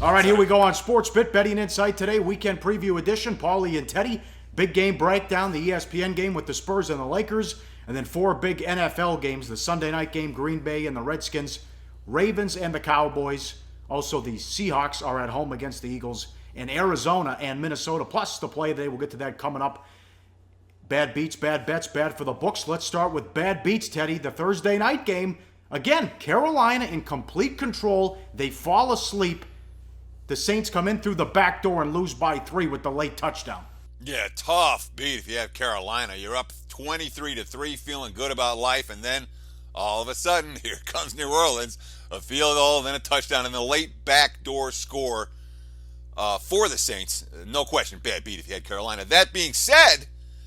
All right, here we go on Sports Bet Betting Insight today, weekend preview edition. Pauly and Teddy, big game breakdown, the ESPN game with the Spurs and the Lakers, and then 4 big NFL games, the Sunday night game, Green Bay and the Redskins, Ravens and the Cowboys. Also, the Seahawks are at home against the Eagles, and Arizona and Minnesota, plus the play today. We'll get to that coming up. Bad beats, bad bets, bad for the books. Let's start with bad beats, Teddy. The Thursday night game, again, Carolina in complete control. They fall asleep. The Saints come in through the back door and lose by 3 with the late touchdown. Yeah, tough beat if you have Carolina. You're up 23-3, feeling good about life, and then all of a sudden, here comes New Orleans, a field goal, then a touchdown, and the late backdoor score for the Saints. No question, bad beat if you had Carolina. That being said,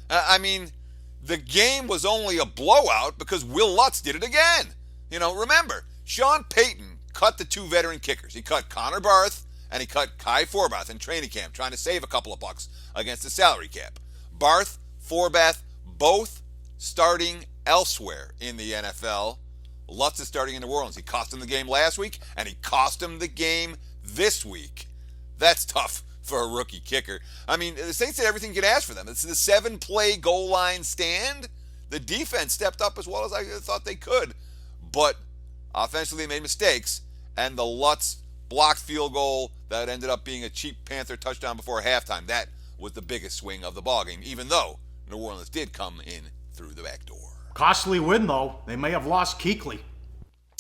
the game was only a blowout because Will Lutz did it again. Remember, Sean Payton cut the 2 veteran kickers. He cut Connor Barth and he cut Kai Forbath in training camp, trying to save a couple of bucks against the salary cap. Barth, Forbath, both starting elsewhere in the NFL. Lutz is starting in New Orleans. He cost him the game last week, and he cost him the game this week. That's tough for a rookie kicker. The Saints did everything you could ask for them. It's the 7-play goal line stand. The defense stepped up as well as I thought they could, but offensively they made mistakes, and the Lutz blocked field goal that ended up being a cheap Panther touchdown before halftime. That was the biggest swing of the ballgame, even though New Orleans did come in through the back door. Costly win, though. They may have lost Kuechly.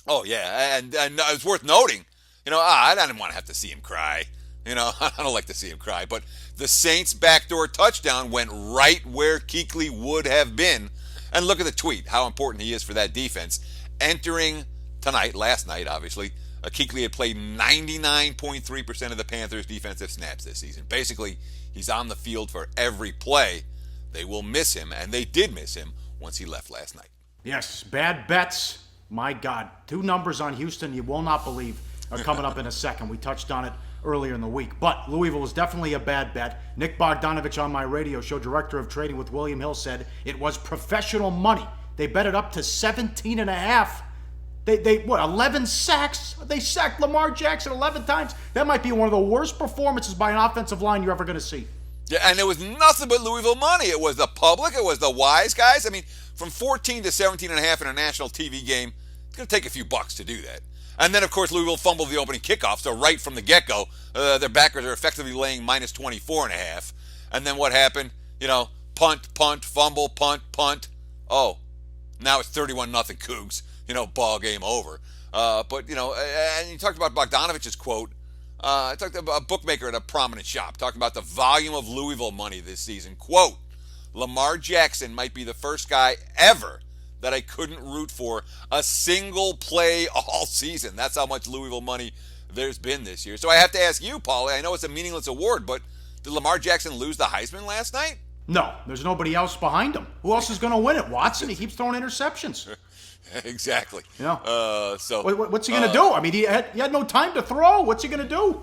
Oh, yeah, and it's worth noting, I didn't want to have to see him cry. I don't like to see him cry, but the Saints' backdoor touchdown went right where Kuechly would have been. And look at the tweet, how important he is for that defense. Entering tonight, last night, obviously, Kuechly had played 99.3% of the Panthers' defensive snaps this season. Basically, he's on the field for every play. They will miss him, and they did miss him once he left last night. Yes, bad bets. My God, 2 numbers on Houston you will not believe are coming up in a second. We touched on it earlier in the week. But Louisville is definitely a bad bet. Nick Bogdanovich on my radio show, director of trading with William Hill, said it was professional money. They bet it up to 17 and a half. They 11 sacks? They sacked Lamar Jackson 11 times. That might be one of the worst performances by an offensive line you're ever going to see. Yeah, and it was nothing but Louisville money. It was the public. It was the wise guys. From 14 to 17 and a half in a national TV game, it's going to take a few bucks to do that. And then, of course, Louisville fumbled the opening kickoff, so right from the get-go, their backers are effectively laying minus 24 and a half. And then what happened? Punt, fumble, punt. Oh, now it's 31-0 Cougs. Ball game over. And you talked about Bogdanovich's quote. I talked about a bookmaker at a prominent shop talking about the volume of Louisville money this season. Quote, Lamar Jackson might be the first guy ever that I couldn't root for a single play all season. That's how much Louisville money there's been this year. So I have to ask you, Paulie, I know it's a meaningless award, but did Lamar Jackson lose the Heisman last night? No, there's nobody else behind him. Who else is going to win it? Watson? He keeps throwing interceptions. Exactly. So what's he going to do? He had no time to throw. What's he going to do?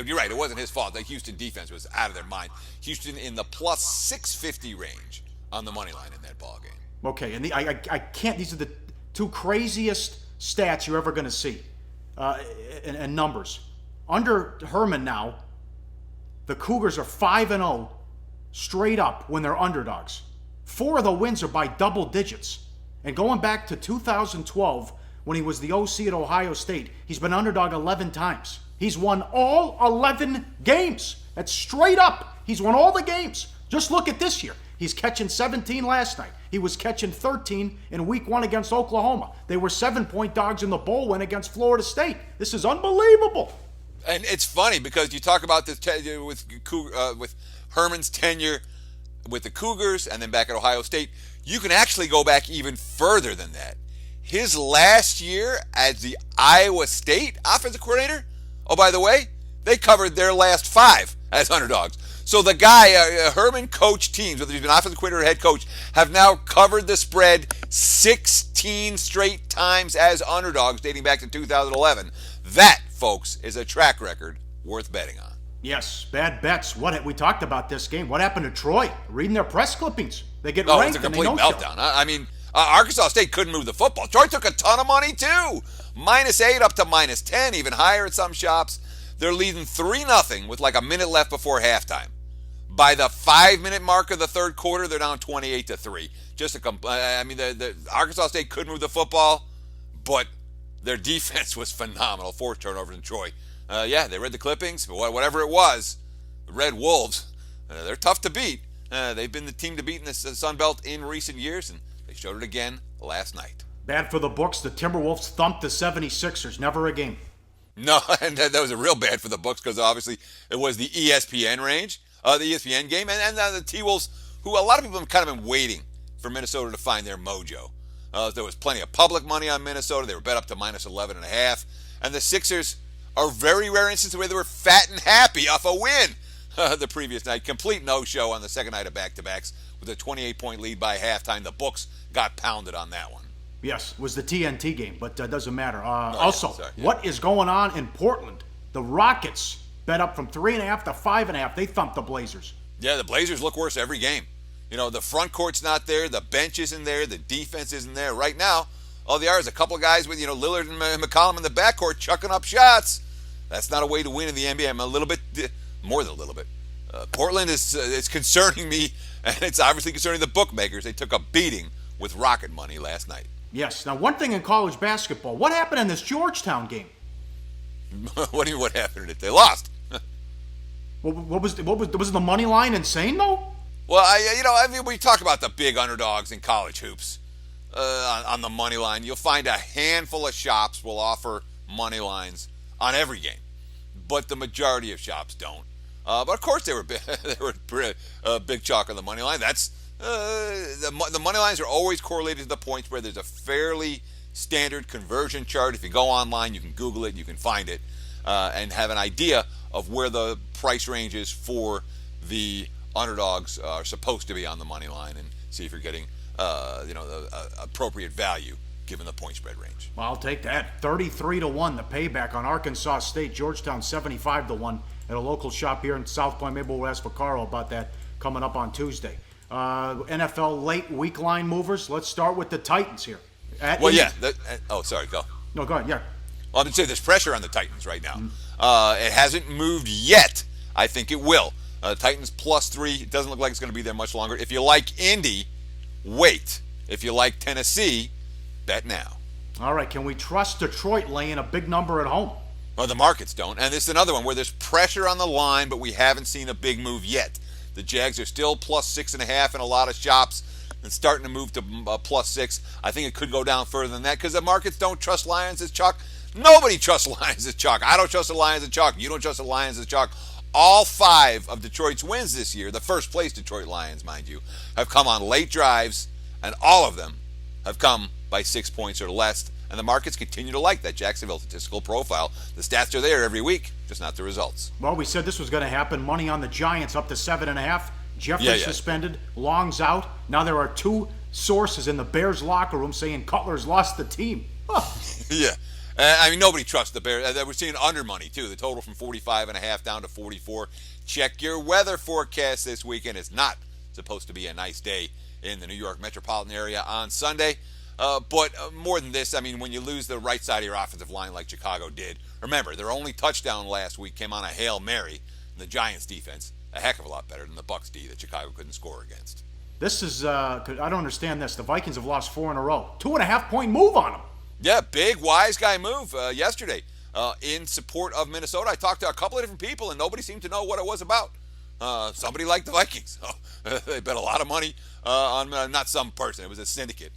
You're right. It wasn't his fault. The Houston defense was out of their mind. Houston in the plus 650 range on the money line in that ball game. Okay, and I can't. These are the 2 craziest stats you're ever going to see, and numbers. Under Herman now, the Cougars are 5-0 straight up when they're underdogs. 4 of the wins are by double digits. And going back to 2012, when he was the OC at Ohio State, he's been underdog 11 times. He's won all 11 games. That's straight up. He's won all the games. Just look at this year. He's catching 17 last night. He was catching 13 in week 1 against Oklahoma. They were 7-point dogs in the bowl win against Florida State. This is unbelievable. And it's funny because you talk about this with Herman's tenure with the Cougars and then back at Ohio State. You can actually go back even further than that. His last year as the Iowa State offensive coordinator, oh, by the way, they covered their last 5 as underdogs. So the guy, Herman coached teams, whether he's been offensive coordinator or head coach, have now covered the spread 16 straight times as underdogs dating back to 2011. That, folks, is a track record worth betting on. Yes, bad bets. We talked about this game. What happened to Troy? Reading their press clippings. They get ranked. It's a complete meltdown. Arkansas State couldn't move the football. Troy took a ton of money too. -8 up to -10, even higher at some shops. They're leading 3-0 with like a minute left before halftime. By the 5-minute mark of the third quarter, they're down 28-3. The Arkansas State could move the football, but their defense was phenomenal. 4 turnovers in Troy. They read the clippings, but whatever it was, the Red Wolves, they're tough to beat. They've been the team to beat in the Sun Belt in recent years, and they showed it again last night. Bad for the books. The Timberwolves thumped the 76ers. Never a game. No, and that was a real bad for the books because obviously it was the ESPN game, and the T-Wolves, who a lot of people have kind of been waiting for Minnesota to find their mojo. There was plenty of public money on Minnesota. They were bet up to -11.5, and the Sixers are very rare instances where they were fat and happy off a win the previous night. Complete no-show on the second night of back-to-backs with a 28-point lead by halftime. The books got pounded on that one. Yes, it was the TNT game, but doesn't matter. Yeah. What is going on in Portland? The Rockets bet up from 3.5 to 5.5. They thumped the Blazers. Yeah, the Blazers look worse every game. The front court's not there, the bench isn't there, the defense isn't there. Right now, all they are is a couple of guys with Lillard and McCollum in the backcourt chucking up shots. That's not a way to win in the NBA. I'm a little bit, more than a little bit. Portland is concerning me, and it's obviously concerning the bookmakers. They took a beating with Rocket money last night. Yes. Now, one thing in college basketball, what happened in this Georgetown game? What do you mean? What happened in it? They lost. Was the money line insane though? Well, we talk about the big underdogs in college hoops on the money line. You'll find a handful of shops will offer money lines on every game, but the majority of shops don't. But of course, they were big chalk on the money line. That's the money lines are always correlated to the point spread. There's a fairly standard conversion chart. If you go online, you can Google it, you can find it, and have an idea of where the price range is for the underdogs are supposed to be on the money line, and see if you're getting the appropriate value given the point spread range. Well, I'll take that. 33-1, the payback on Arkansas State. Georgetown 75-1 at a local shop here in South Point. Maybe we'll ask Vaccaro about that coming up on Tuesday. NFL late week line movers. Let's start with the Titans here. Sorry, go. No, go ahead. Yeah. Well, I'm going to say there's pressure on the Titans right now. It hasn't moved yet. I think it will. Titans +3. It doesn't look like it's going to be there much longer. If you like Indy, wait. If you like Tennessee, bet now. All right. Can we trust Detroit laying a big number at home? Well, the markets don't. And this is another one where there's pressure on the line, but we haven't seen a big move yet. The Jags are still +6.5 in a lot of shops and starting to move to +6. I think it could go down further than that because the markets don't trust Lions as chalk. Nobody trusts Lions as chalk. I don't trust the Lions as chalk. You don't trust the Lions as chalk. All 5 of Detroit's wins this year, the first place Detroit Lions, mind you, have come on late drives, and all of them have come by 6 points or less. And the markets continue to like that Jacksonville statistical profile. The stats are there every week, just not the results. Well, we said this was going to happen. Money on the Giants up to 7.5. Jeffrey suspended. Long's out. Now there are 2 sources in the Bears locker room saying Cutler's lost the team. Yeah. Nobody trusts the Bears. We're seeing under money, too. The total from 45.5 down to 44. Check your weather forecast this weekend. It's not supposed to be a nice day in the New York metropolitan area on Sunday. But more than this, when you lose the right side of your offensive line like Chicago did, remember, their only touchdown last week came on a Hail Mary, and the Giants' defense, a heck of a lot better than the Bucs' D that Chicago couldn't score against. This is, I don't understand this. The Vikings have lost 4 in a row. 2.5-point move on them. Yeah, big wise guy move yesterday in support of Minnesota. I talked to a couple of different people, and nobody seemed to know what it was about. Somebody liked the Vikings. They bet a lot of money on not some person. It was a syndicate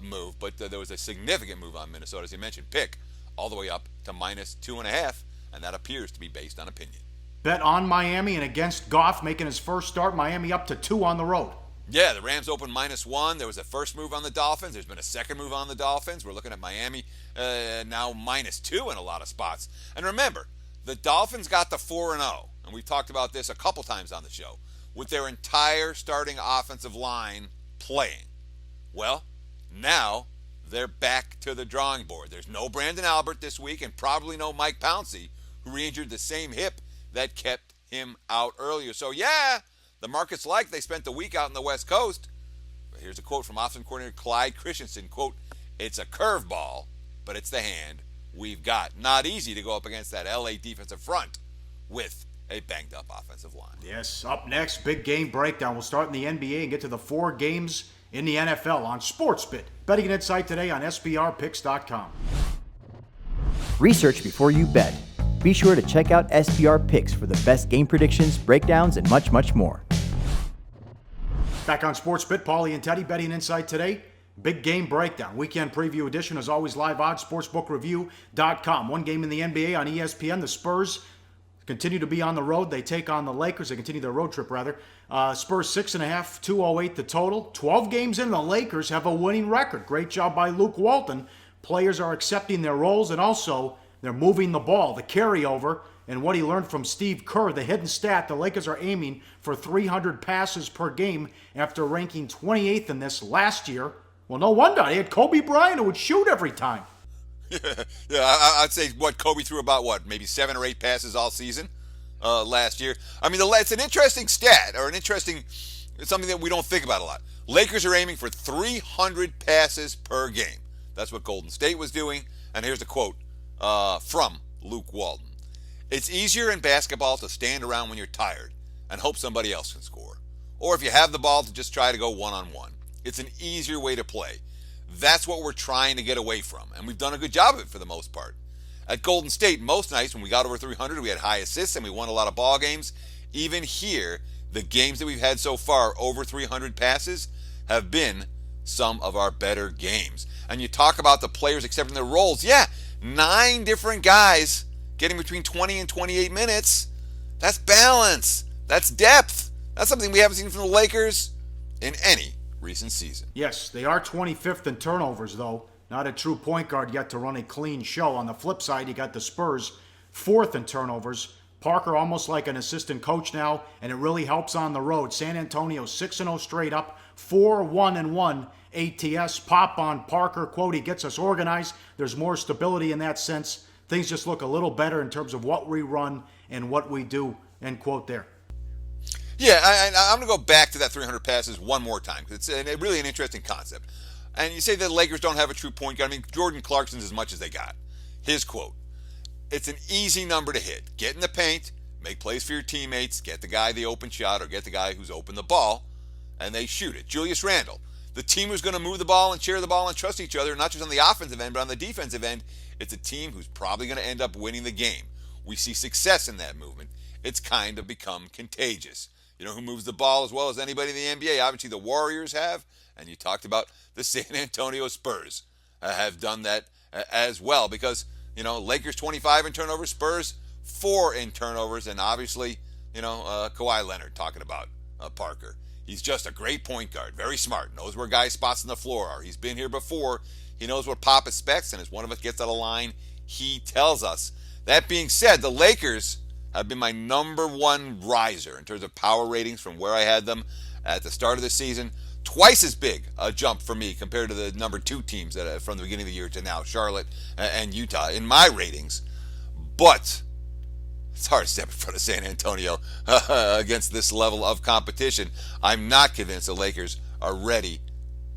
move, but there was a significant move on Minnesota, as you mentioned. Pick all the way up to -2.5, and that appears to be based on opinion. Bet on Miami and against Goff making his first start. Miami up to 2 on the road. Yeah, the Rams opened -1. There was a first move on the Dolphins. There's been a second move on the Dolphins. We're looking at Miami now -2 in a lot of spots. And remember, the Dolphins got to 4-0, and we've talked about this a couple times on the show, with their entire starting offensive line playing. Well, now they're back to the drawing board. There's no Brandon Albert this week, and probably no Mike Pouncey, who re-injured the same hip that kept him out earlier. So, yeah, the market's like they spent the week out on the West Coast. Here's a quote from offensive coordinator Clyde Christensen, quote, "It's a curveball, but it's the hand we've got. Not easy to go up against that LA defensive front with a banged-up offensive line." Yes, up next, big game breakdown. We'll start in the NBA and get to the 4 games in the NFL on SportsBit. Betting and insight today on SBRPicks.com. Research before you bet. Be sure to check out SBR Picks for the best game predictions, breakdowns, and much, much more. Back on SportsBit, Pauly and Teddy, betting insight today. Big game breakdown. Weekend preview edition, as always, live on sportsbookreview.com. One game in the NBA on ESPN. The Spurs continue to be on the road. They take on the Lakers. They continue their road trip, rather. Spurs 6.5, 208 the total. 12 games in, the Lakers have a winning record. Great job by Luke Walton. Players are accepting their roles, and also they're moving the ball. The carryover and what he learned from Steve Kerr, the hidden stat, the Lakers are aiming for 300 passes per game after ranking 28th in this last year. Well, no wonder. They had Kobe Bryant who would shoot every time. I'd say, Kobe threw about, maybe 7 or 8 passes all season last year. I mean, it's an interesting stat, or it's something that we don't think about a lot. Lakers are aiming for 300 passes per game. That's what Golden State was doing. And here's a quote from Luke Walton. "It's easier in basketball to stand around when you're tired and hope somebody else can score. Or if you have the ball, to just try to go one-on-one. It's an easier way to play. That's what we're trying to get away from, and we've done a good job of it for the most part. At Golden State, most nights when we got over 300, we had high assists and we won a lot of ball games. Even here, the games that we've had so far over 300 passes have been some of our better games." And you talk about the players accepting their roles. Yeah, 9 different guys getting between 20 and 28 minutes. That's balance. That's depth. That's something we haven't seen from the Lakers in any recent season. Yes, they are 25th in turnovers, though. Not a true point guard yet to run a clean show. On the flip side, you got the Spurs 4th in turnovers. Parker almost like an assistant coach now, and it really helps on the road. San Antonio 6-0 straight up, 4-1-1 ATS. Pop on Parker, quote, "He gets us organized. There's more stability in that sense. Things just look a little better in terms of what we run and what we do," end quote there. Yeah, I'm going to go back to that 300 passes one more time. It's really an interesting concept. And you say that the Lakers don't have a true point guard. I mean, Jordan Clarkson's as much as they got. His quote, "It's an easy number to hit. Get in the paint, make plays for your teammates, get the guy the open shot or get the guy who's open the ball, and they shoot it." Julius Randle, the team who's going to move the ball and share the ball and trust each other, not just on the offensive end, but on the defensive end, it's a team who's probably going to end up winning the game. We see success in that movement. It's kind of become contagious. You know who moves the ball as well as anybody in the NBA? Obviously the Warriors have, and you talked about the San Antonio Spurs have done that as well, because, Lakers 25 in turnovers, Spurs 4 in turnovers, and obviously, Kawhi Leonard talking about Parker. He's just a great point guard, very smart, knows where guys' spots on the floor are. He's been here before. He knows what Pop expects, and as one of us gets out of line, he tells us. That being said, the Lakers have been my number 1 riser in terms of power ratings from where I had them at the start of the season. Twice as big a jump for me compared to the number 2 teams from the beginning of the year to now, Charlotte and Utah, in my ratings. But it's hard to step in front of San Antonio against this level of competition. I'm not convinced the Lakers are ready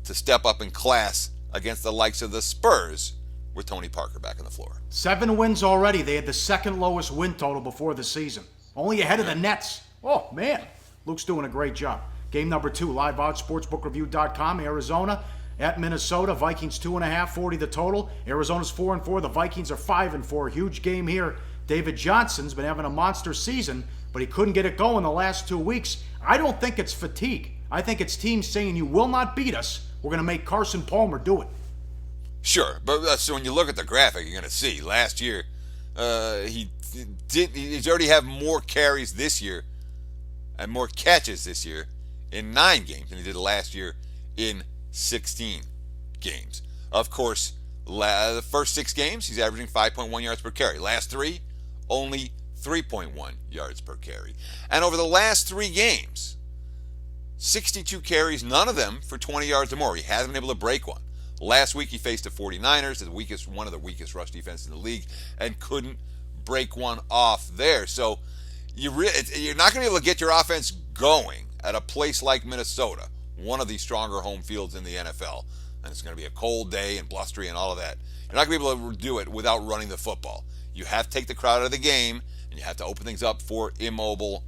to step up in class against the likes of the Spurs with Tony Parker back on the floor. 7 wins already. They had the 2nd lowest win total before the season. Only ahead of the Nets. Oh, man. Luke's doing a great job. Game number 2, live on sportsbookreview.com. Arizona at Minnesota. Vikings 2.5, 40 the total. Arizona's 4-4. The Vikings are 5-4. Huge game here. David Johnson's been having a monster season, but he couldn't get it going the last 2 weeks. I don't think it's fatigue. I think it's teams saying, "You will not beat us. We're going to make Carson Palmer do it." Sure, but so when you look at the graphic, you're going to see last year he's already have more carries this year and more catches this year in 9 games than he did last year in 16 games. Of course, the first 6 games, he's averaging 5.1 yards per carry. Last 3, only 3.1 yards per carry. And over the last 3 games, 62 carries, none of them for 20 yards or more. He hasn't been able to break one. Last week he faced the 49ers, one of the weakest rush defenses in the league, and couldn't break one off there. So you're not going to be able to get your offense going at a place like Minnesota one of the stronger home fields in the NFL. And it's going to be a cold day and blustery and all of that. You're not going to be able to do it without running the football. You have to take the crowd out of the game, and you have to open things up for immobile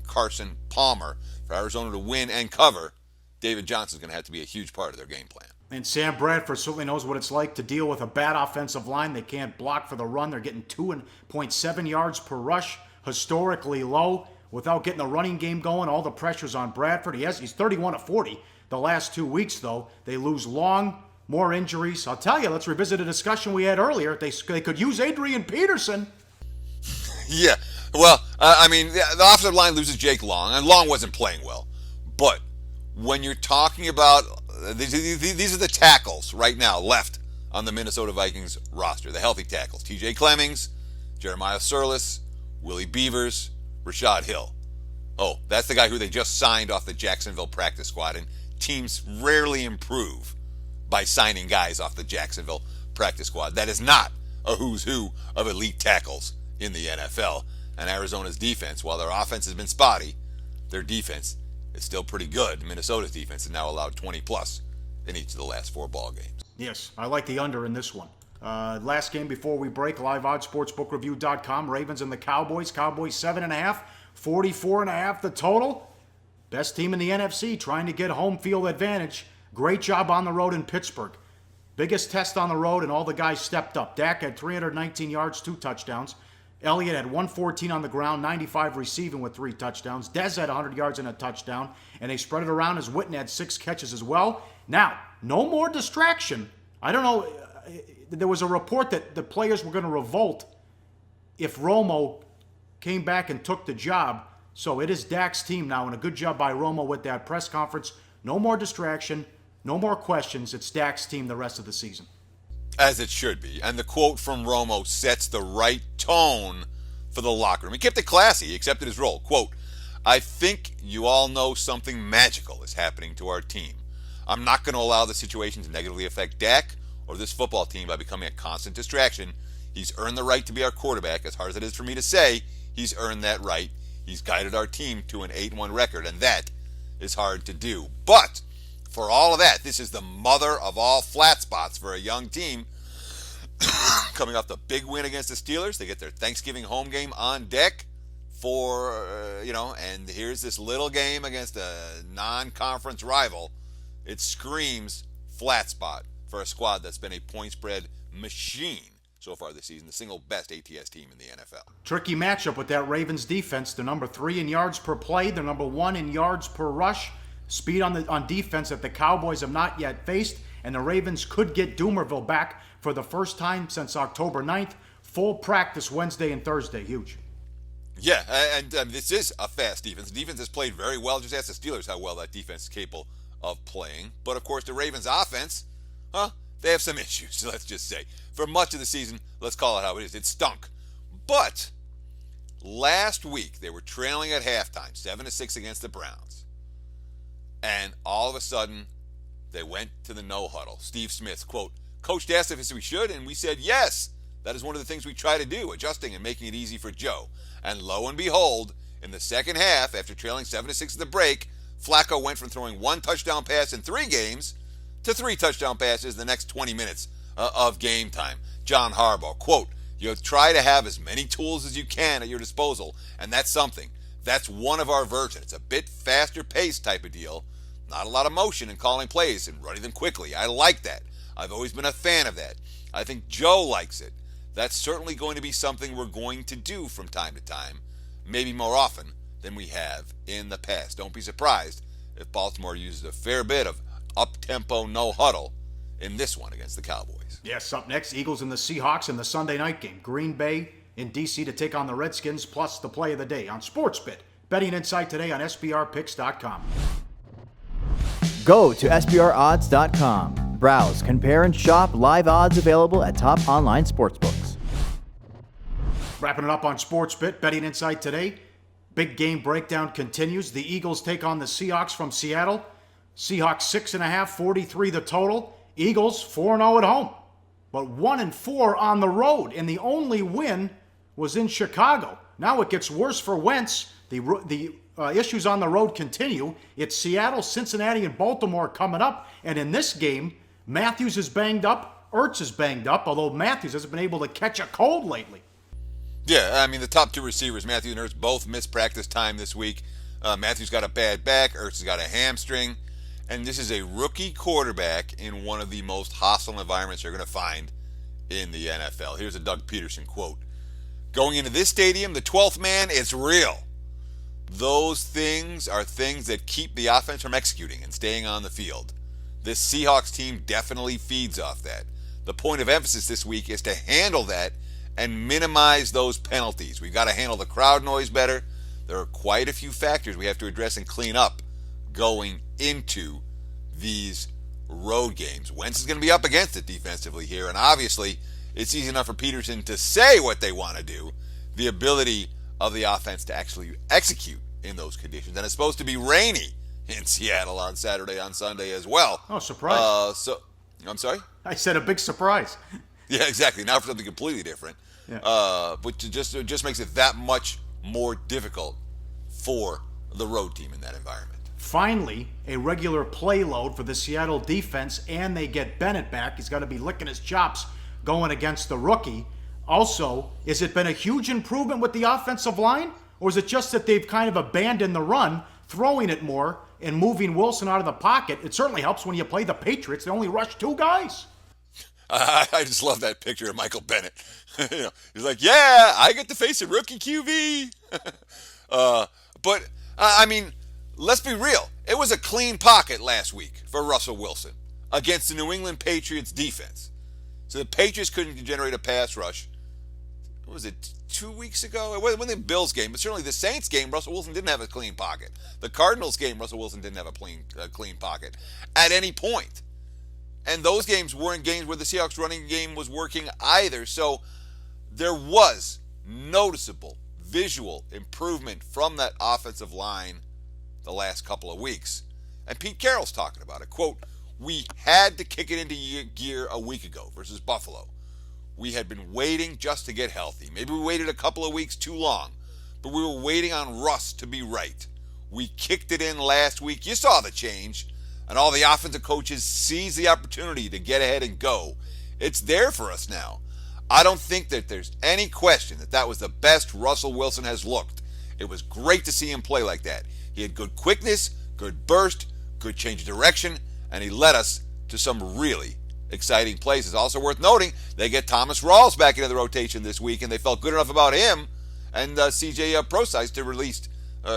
Carson Palmer. For Arizona to win and cover, David Johnson's going to have to be a huge part of their game plan. And Sam Bradford certainly knows what it's like to deal with a bad offensive line. They can't block for the run. They're getting 2.7 yards per rush, historically low. Without getting the running game going, all the pressure's on Bradford. He's 31 of 40 the last 2 weeks, though. They lose Long, more injuries. I'll tell you, let's revisit a discussion we had earlier. They could use Adrian Peterson. Yeah, well, the offensive line loses Jake Long, and Long wasn't playing well. But when you're talking about, these are the tackles right now left on the Minnesota Vikings roster, the healthy tackles. TJ Clemmings, Jeremiah Surlis, Willie Beavers, Rashad Hill. Oh, that's the guy who they just signed off the Jacksonville practice squad, and teams rarely improve by signing guys off the Jacksonville practice squad. That is not a who's who of elite tackles in the NFL. And Arizona's defense, while their offense has been spotty, their defense is still pretty good. Minnesota's defense has now allowed 20 plus in each of the last 4 ball games. Yes, I like the under in this one. Last game before we break, live odds, sportsbookreview.com, Ravens and the Cowboys. Cowboys 7.5, 44.5 the total. Best team in the NFC trying to get home field advantage. Great job on the road in Pittsburgh. Biggest test on the road, and all the guys stepped up. Dak had 319 yards, 2 touchdowns. Elliott had 114 on the ground, 95 receiving with 3 touchdowns. Dez had 100 yards and a touchdown, and they spread it around as Witten had 6 catches as well. Now, no more distraction. I don't know. There was a report that the players were going to revolt if Romo came back and took the job. So it is Dak's team now, and a good job by Romo with that press conference. No more distraction, no more questions. It's Dak's team the rest of the season. As it should be. And the quote from Romo sets the right tone for the locker room. He kept it classy. He accepted his role. Quote, "I think you all know something magical is happening to our team. I'm not going to allow the situation to negatively affect Dak or this football team by becoming a constant distraction. He's earned the right to be our quarterback. As hard as it is for me to say, he's earned that right. He's guided our team to an 8-1 record, and that is hard to do. But for all of that, this is the mother of all flat spots for a young team. Coming off the big win against the Steelers, they get their Thanksgiving home game on deck and here's this little game against a non-conference rival. It screams flat spot for a squad that's been a point spread machine so far this season, the single best ATS team in the NFL. Tricky matchup with that Ravens defense. They're number 3 in yards per play. They're number 1 in yards per rush. Speed on defense that the Cowboys have not yet faced, and the Ravens could get Doomerville back for the first time since October 9th. Full practice Wednesday and Thursday. Huge. Yeah, and this is a fast defense. The defense has played very well. Just ask the Steelers how well that defense is capable of playing. But, of course, the Ravens' offense, they have some issues, let's just say. For much of the season, let's call it how it is. It stunk. But last week, they were trailing at halftime, 7-6 against the Browns. And all of a sudden, they went to the no-huddle. Steve Smith, quote, "Coach asked if we should, and we said yes. That is one of the things we try to do, adjusting and making it easy for Joe." And lo and behold, in the second half, after trailing 7-6 at the break, Flacco went from throwing 1 touchdown pass in 3 games to 3 touchdown passes in the next 20 minutes of game time. John Harbaugh, quote, "You try to have as many tools as you can at your disposal, and that's something. That's one of our versions. It's a bit faster paced type of deal. Not a lot of motion in calling plays and running them quickly. I like that. I've always been a fan of that. I think Joe likes it. That's certainly going to be something we're going to do from time to time, maybe more often than we have in the past. Don't be surprised if Baltimore uses a fair bit of up-tempo no-huddle in this one against the Cowboys." Yes, up next, Eagles and the Seahawks in the Sunday night game. Green Bay in D.C. to take on the Redskins, plus the play of the day on SportsBit. Betting insight today on SBRpicks.com. Go to SBRodds.com. Browse, compare, and shop live odds available at top online sportsbooks. Wrapping it up on SportsBit, betting insight today. Big game breakdown continues. The Eagles take on the Seahawks from Seattle. Seahawks 6.5, 43 the total. Eagles 4-0 at home, but 1-4 on the road, and the only win was in Chicago. Now it gets worse for Wentz. The issues on the road continue. It's Seattle, Cincinnati, and Baltimore coming up. And in this game, Matthews is banged up. Ertz is banged up, although Matthews hasn't been able to catch a cold lately. Yeah, I mean, the top two receivers, Matthews and Ertz, both missed practice time this week. Matthews got a bad back. Ertz has got a hamstring. And this is a rookie quarterback in one of the most hostile environments you're going to find in the NFL. Here's a Doug Peterson quote. Going into this stadium, the 12th man is real. Those things are things that keep the offense from executing and staying on the field. This Seahawks team definitely feeds off that. The point of emphasis this week is to handle that and minimize those penalties. We've got to handle the crowd noise better. There are quite a few factors we have to address and clean up going into these road games. Wentz is going to be up against it defensively here, and obviously it's easy enough for Peterson to say what they want to do. The ability of the offense to actually execute in those conditions. And it's supposed to be rainy in Seattle on Saturday, on Sunday as well. Oh, surprise. I'm sorry? I said a big surprise. Yeah, exactly. Now for something completely different. Yeah. But it just makes it that much more difficult for the road team in that environment. Finally, a regular play load for the Seattle defense, and they get Bennett back. He's got to be licking his chops going against the rookie. Also, has it been a huge improvement with the offensive line? Or is it just that they've kind of abandoned the run, throwing it more, and moving Wilson out of the pocket? It certainly helps when you play the Patriots. They only rush 2 guys. I just love that picture of Michael Bennett. He's like, yeah, I get to face a rookie QB. But, I mean, let's be real. It was a clean pocket last week for Russell Wilson against the New England Patriots defense. So the Patriots couldn't generate a pass rush. What was it, 2 weeks ago? It wasn't the Bills game, but certainly the Saints game, Russell Wilson didn't have a clean pocket. The Cardinals game, Russell Wilson didn't have a clean pocket at any point. And those games weren't games where the Seahawks running game was working either. So there was noticeable visual improvement from that offensive line the last couple of weeks. And Pete Carroll's talking about it. Quote, we had to kick it into gear a week ago versus Buffalo. We had been waiting just to get healthy. Maybe we waited a couple of weeks too long, but we were waiting on Russ to be right. We kicked it in last week. You saw the change, and all the offensive coaches seized the opportunity to get ahead and go. It's there for us now. I don't think that there's any question that that was the best Russell Wilson has looked. It was great to see him play like that. He had good quickness, good burst, good change of direction, and he led us to some really exciting plays. It's also worth noting they get Thomas Rawls back into the rotation this week, and they felt good enough about him and CJ Prosise to release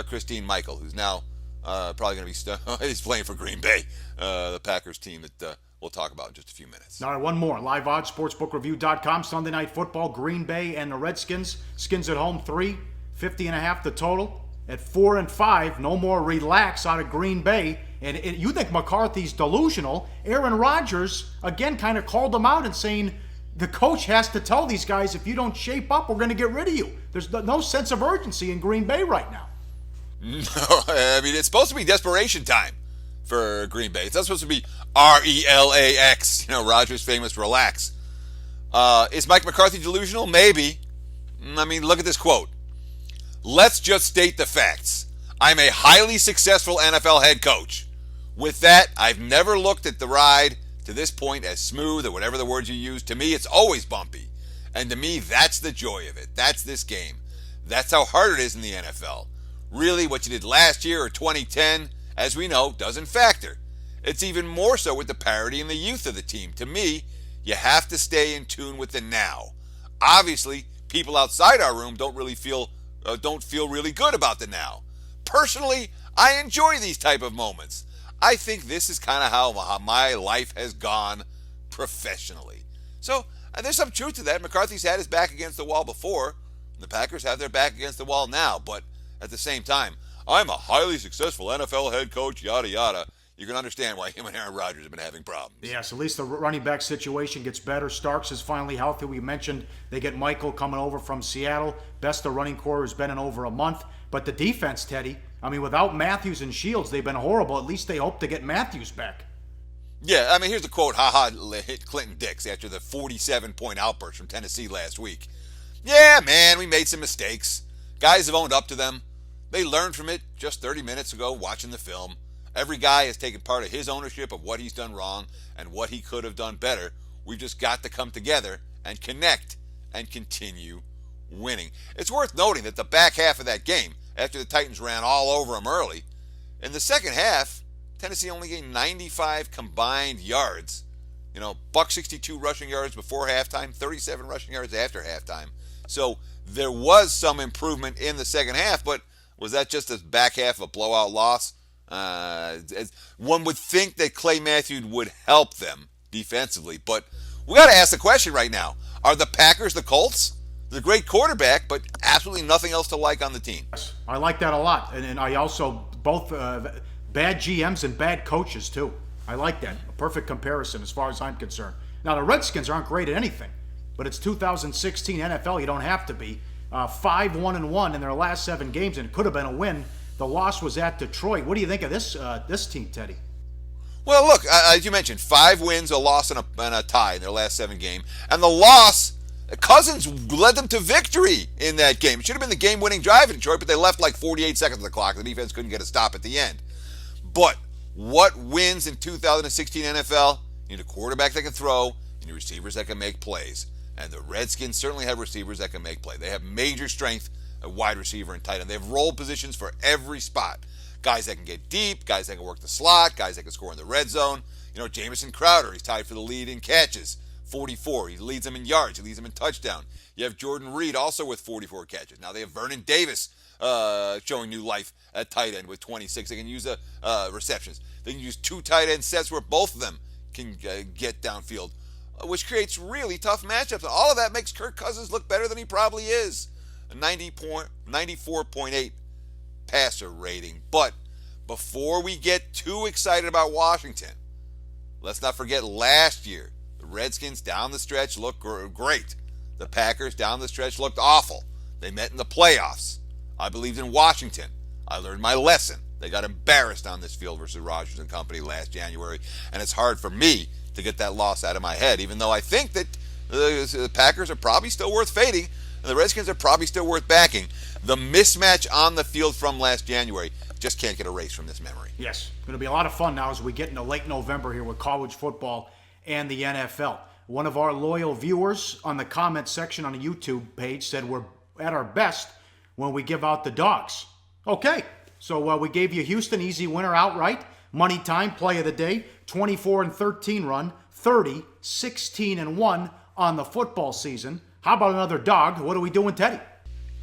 Christine Michael, who's now probably going to be he's playing for Green Bay, the Packers team that we'll talk about in just a few minutes. All right, one more. Live odds, sportsbookreview.com, Sunday Night Football, Green Bay and the Redskins. Skins at home, 350.5 the total. At 4-5, no more relax out of Green Bay. And you think McCarthy's delusional. Aaron Rodgers, again, kind of called him out and saying the coach has to tell these guys, if you don't shape up, we're going to get rid of you. There's no sense of urgency in Green Bay right now. No, I mean, it's supposed to be desperation time for Green Bay. It's not supposed to be RELAX, Rodgers' famous relax. Is Mike McCarthy delusional? Maybe. I mean, look at this quote. Let's just state the facts. I'm a highly successful NFL head coach. With that, I've never looked at the ride to this point as smooth or whatever the words you use. To me, it's always bumpy. And to me, that's the joy of it. That's this game. That's how hard it is in the NFL. Really, what you did last year or 2010, as we know, doesn't factor. It's even more so with the parity and the youth of the team. To me, you have to stay in tune with the now. Obviously, people outside our room don't feel really good about the now. Personally, I enjoy these type of moments. I think this is kind of how my life has gone professionally. So there's some truth to that. McCarthy's had his back against the wall before. The Packers have their back against the wall now. But at the same time, I'm a highly successful NFL head coach, yada, yada. You can understand why him and Aaron Rodgers have been having problems. Yes, at least the running back situation gets better. Starks is finally healthy. We mentioned they get Michael coming over from Seattle. Best the running core has been in over a month. But the defense, Teddy, I mean, without Matthews and Shields, they've been horrible. At least they hope to get Matthews back. Yeah, I mean, here's the quote, hit Clinton Dix after the 47-point outburst from Tennessee last week. Yeah, man, we made some mistakes. Guys have owned up to them. They learned from it just 30 minutes ago watching the film. Every guy has taken part of his ownership of what he's done wrong and what he could have done better. We've just got to come together and connect and continue winning. It's worth noting that the back half of that game, after the Titans ran all over them early, in the second half, Tennessee only gained 95 combined yards. Buck 62 rushing yards before halftime, 37 rushing yards after halftime. So there was some improvement in the second half, but was that just the back half of a blowout loss? One would think that Clay Matthews would help them defensively, but we got to ask the question right now. Are the Packers the Colts? They're a great quarterback, but absolutely nothing else to like on the team. I like that a lot. And I also, both bad GMs and bad coaches, too. I like that. A perfect comparison as far as I'm concerned. Now, the Redskins aren't great at anything, but it's 2016 NFL. You don't have to be. 5-1-1 in their last 7 games, and it could have been a win. The loss was at Detroit. What do you think of this team, Teddy? Well, look, as you mentioned, 5 wins, a loss, and a tie in their last 7 games. And the loss, Cousins led them to victory in that game. It should have been the game-winning drive in Detroit, but they left like 48 seconds on the clock. The defense couldn't get a stop at the end. But what wins in 2016 NFL? You need a quarterback that can throw, you need receivers that can make plays. And the Redskins certainly have receivers that can make plays. They have major strength at wide receiver and tight end. They have role positions for every spot. Guys that can get deep, guys that can work the slot, guys that can score in the red zone. Jamison Crowder, he's tied for the lead in catches, 44. He leads them in yards. He leads them in touchdown. You have Jordan Reed also with 44 catches. Now they have Vernon Davis showing new life at tight end with 26. They can use receptions. They can use 2 tight end sets where both of them can get downfield, which creates really tough matchups. And all of that makes Kirk Cousins look better than he probably is. A 94.8 passer rating. But before we get too excited about Washington, let's not forget last year. The Redskins down the stretch looked great. The Packers down the stretch looked awful. They met in the playoffs. I believed in Washington. I learned my lesson. They got embarrassed on this field versus Rodgers and company last January, and it's hard for me to get that loss out of my head, even though I think that the Packers are probably still worth fading, and the Redskins are probably still worth backing. The mismatch on the field from last January just can't get erased from this memory. Yes, it's going to be a lot of fun now as we get into late November here with college football and the NFL. One of our loyal viewers on the comment section on the YouTube page said we're at our best when we give out the dogs. Okay, so we gave you Houston, easy winner outright. Money time, play of the day, 24-13 run, 30-16-1 on the football season. How about another dog? What are we doing, Teddy?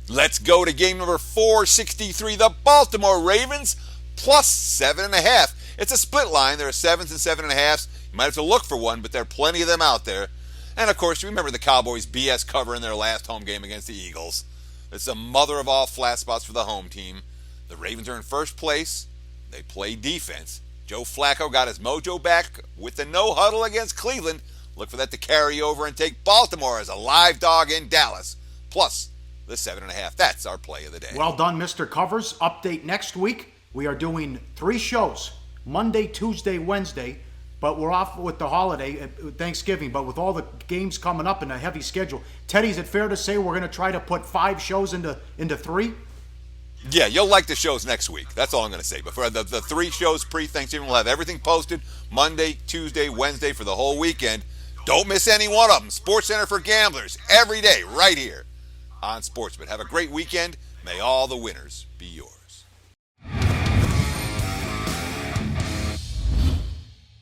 Let's go to game number 463, the Baltimore Ravens, plus 7.5. It's a split line. There are 7s and 7.5s. You might have to look for one, but there are plenty of them out there. And, of course, you remember the Cowboys' BS cover in their last home game against the Eagles. It's the mother of all flat spots for the home team. The Ravens are in first place. They play defense. Joe Flacco got his mojo back with the no-huddle against Cleveland. Look for that to carry over and take Baltimore as a live dog in Dallas. Plus the 7.5. That's our play of the day. Well done, Mr. Covers. Update next week. We are doing 3 shows, Monday, Tuesday, Wednesday. But we're off with the holiday, Thanksgiving. But with all the games coming up and a heavy schedule, Teddy, is it fair to say we're going to try to put 5 shows into 3? Yeah, you'll like the shows next week. That's all I'm going to say. But for the 3 shows pre-Thanksgiving, we'll have everything posted Monday, Tuesday, Wednesday for the whole weekend. Don't miss any one of them. Sports Center for Gamblers every day right here on Sportsman. Have a great weekend. May all the winners be yours.